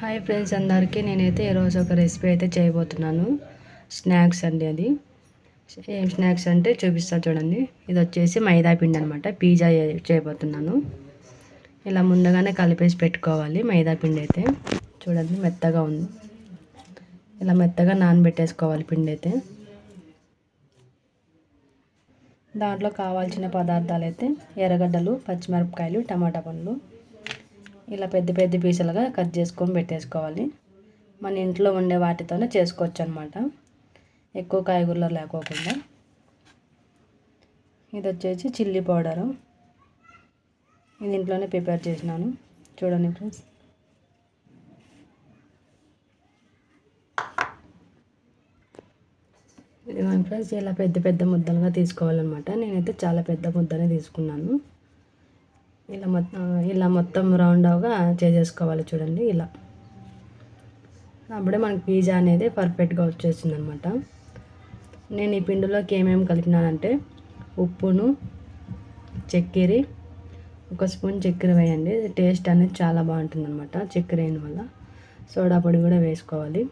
Hi friends అందరికీ, నేనైతే ఈరోజు ఒక రెసిపీ అయితే చేయబోతున్నాను. స్నాక్స్ అండి. అది ఏం స్నాక్స్ అంటే చూపిస్తా చూడండి. ఇది వచ్చేసి మైదా పిండి అనమాట. పిజ్జా చేయబోతున్నాను. ఇలా ముందుగానే కలిపేసి పెట్టుకోవాలి. మైదా పిండి అయితే చూడండి మెత్తగా ఉంది. ఇలా మెత్తగా నానబెట్టేసుకోవాలి పిండి అయితే. దాంట్లో కావాల్సిన పదార్థాలు అయితే ఎర్రగడ్డలు, పచ్చిమిరపకాయలు, టమాటా పండ్లు ఇలా పెద్ద పెద్ద పీసులుగా కట్ చేసుకొని పెట్టేసుకోవాలి. మన ఇంట్లో ఉండే వాటితోనే చేసుకోవచ్చు అనమాట, ఎక్కువ కాయగూరలు లేకోకుండా. ఇది వచ్చేసి చిల్లీ పౌడరు. ఇది ఇంట్లోనే ప్రిపేర్ చేసినాను. చూడండి ఫ్రెండ్స్. ఇది ఫ్రెండ్స్ ఇలా పెద్ద పెద్ద ముద్దలుగా తీసుకోవాలన్నమాట. నేనైతే చాలా పెద్ద ముద్దనే తీసుకున్నాను. ఇలా మొత్తం రౌండ్గా చేసేసుకోవాలి. చూడండి ఇలా. అప్పుడే మనకి పిజ్జా అనేది పర్ఫెక్ట్గా వచ్చేసింది అనమాట. నేను ఈ పిండిలోకి ఏమేమి కలిపినానంటే ఉప్పును, చక్కెర, 1 స్పూన్ చక్కెర వేయండి. టేస్ట్ అనేది చాలా బాగుంటుంది అనమాట చక్కెర వేయడం వల్ల. సోడా పొడి కూడా వేసుకోవాలి.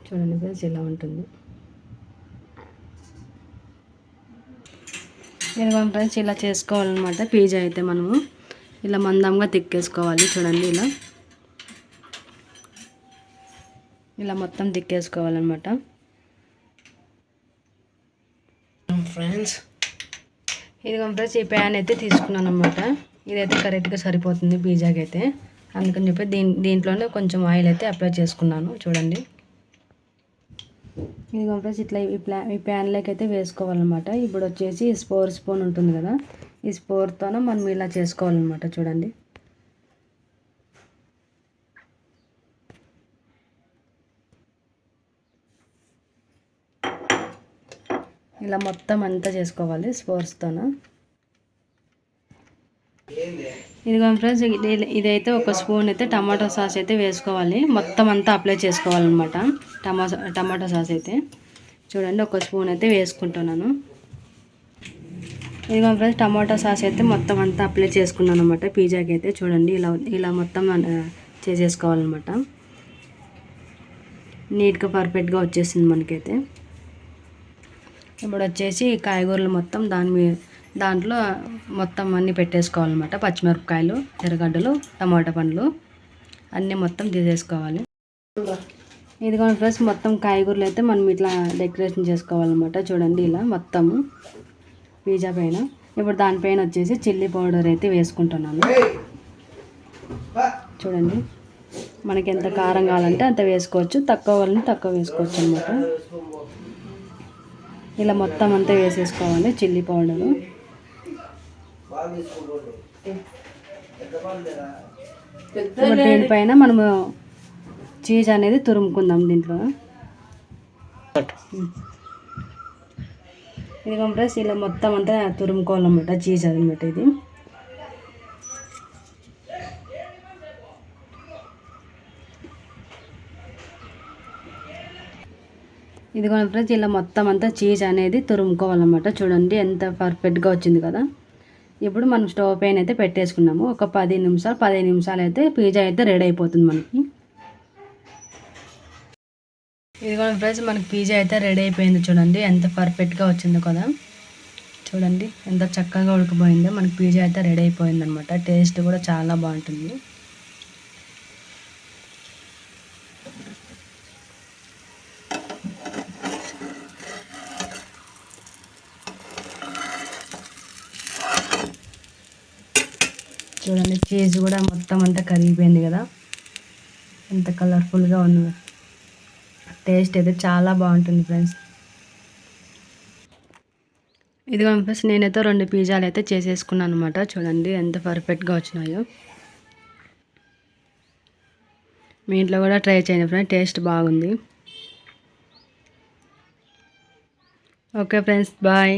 చూడండి ఫ్రెండ్స్ ఇలా ఉంటుంది. ఇదిగో ఫ్రెండ్స్ ఇలా చేసుకోవాలన్నమాట. పిజ్జా అయితే మనము ఇలా మందంగా తిక్కేసుకోవాలి. చూడండి ఇలా మొత్తం తిక్కేసుకోవాలన్నమాట ఫ్రెండ్స్. ఇదిగో ఫ్రెండ్స్ ఈ ప్యాన్ అయితే తీసుకున్నాను అనమాట. ఇదైతే కరెక్ట్గా సరిపోతుంది పిజ్జాకి అయితే. అందుకని చెప్పి దీంట్లోనే కొంచెం ఆయిల్ అయితే అప్లై చేసుకున్నాను. చూడండి ఇది ఫ్రెండ్స్ ఇట్లా ఈ ప్యాన్లోకి అయితే వేసుకోవాలన్నమాట. ఇప్పుడు వచ్చేసి 4 స్పూన్ ఉంటుంది కదా, ఈ స్పూన్తోనే మనం ఇలా చేసుకోవాలన్నమాట. చూడండి ఇలా మొత్తం అంతా చేసుకోవాలి స్పూన్స్తోన. ఇదిగో ఫ్రెండ్స్ ఇదైతే 1 స్పూన్ అయితే టమాటో సాస్ అయితే వేసుకోవాలి. మొత్తం అంతా అప్లై చేసుకోవాలన్నమాట టమాటో సాస్ అయితే. చూడండి 1 స్పూన్ అయితే వేసుకుంటున్నాను. ఇదిగో ఫ్రెండ్స్ టమాటో సాస్ అయితే మొత్తం అంతా అప్లై చేసుకున్నాను అనమాట పిజ్జాకి అయితే. చూడండి ఇలా మొత్తం చేసేసుకోవాలన్నమాట. నీట్గా పర్ఫెక్ట్గా వచ్చేసింది మనకైతే. ఇప్పుడు వచ్చేసి కాయగూరలు మొత్తం దాంట్లో మొత్తం అన్నీ పెట్టేసుకోవాలన్నమాట. పచ్చిమిరపకాయలు, ఎర్రగడ్డలు, టమాటా పండ్లు అన్నీ మొత్తం తీసేసుకోవాలి. ఇదిగో ఫ్రెండ్స్ మొత్తం కాయగూరలు అయితే మనం ఇట్లా డెకరేషన్ చేసుకోవాలన్నమాట. చూడండి ఇలా మొత్తము పిజ్జా పైన. ఇప్పుడు దానిపైన వచ్చేసి చిల్లీ పౌడర్ అయితే వేసుకుంటున్నాను. చూడండి మనకి ఎంత కారం కావాలంటే అంత వేసుకోవచ్చు, తక్కువ కావాలంటే తక్కువ వేసుకోవచ్చు అన్నమాట. ఇలా మొత్తం అంతా వేసేసుకోవాలి చిల్లీ పౌడరు. ఇప్పుడు దీనిపైన మనము చీజ్ అనేది తురుముకుందాం దీంట్లో. ఇది కంప్రెస్ ఇలా మొత్తం అంతా తురుముకోవాలన్నమాట చీజ్ అనమాట. ఇది ఫ్రెండ్స్ ఇలా మొత్తం అంతా చీజ్ అనేది తురుముకోవాలన్నమాట. చూడండి ఎంత పర్ఫెక్ట్గా వచ్చింది కదా. ఇప్పుడు మనం స్టవ్ పైన అయితే పెట్టేసుకున్నాము. ఒక 15 నిమిషాలు అయితే పిజ్జా అయితే రెడీ అయిపోతుంది మనకి. ఇదిగో ఫ్రెండ్స్ మనకి పిజ్జా అయితే రెడీ అయిపోయింది. చూడండి ఎంత పర్ఫెక్ట్గా వచ్చిందో కదా. చూడండి ఎంత చక్కగా ఉడికిపోయిందో. మనకి పిజ్జా అయితే రెడీ అయిపోయింది అనమాట. టేస్ట్ కూడా చాలా బాగుంటుంది. చూడండి చీజ్ కూడా మొత్తం అంతా కరిగిపోయింది కదా, ఎంత కలర్ఫుల్గా ఉంది. టేస్ట్ అయితే చాలా బాగుంటుంది ఫ్రెండ్స్. ఇదిగో ఫ్రెండ్స్ నేనైతే 2 పిజ్జాలు అయితే చేసేసుకున్నాను అనమాట. చూడండి ఎంత పర్ఫెక్ట్గా వచ్చినాయో. మీ ఇంట్లో కూడా ట్రై చేయండి ఫ్రెండ్స్, టేస్ట్ బాగుంది. Okay friends, bye.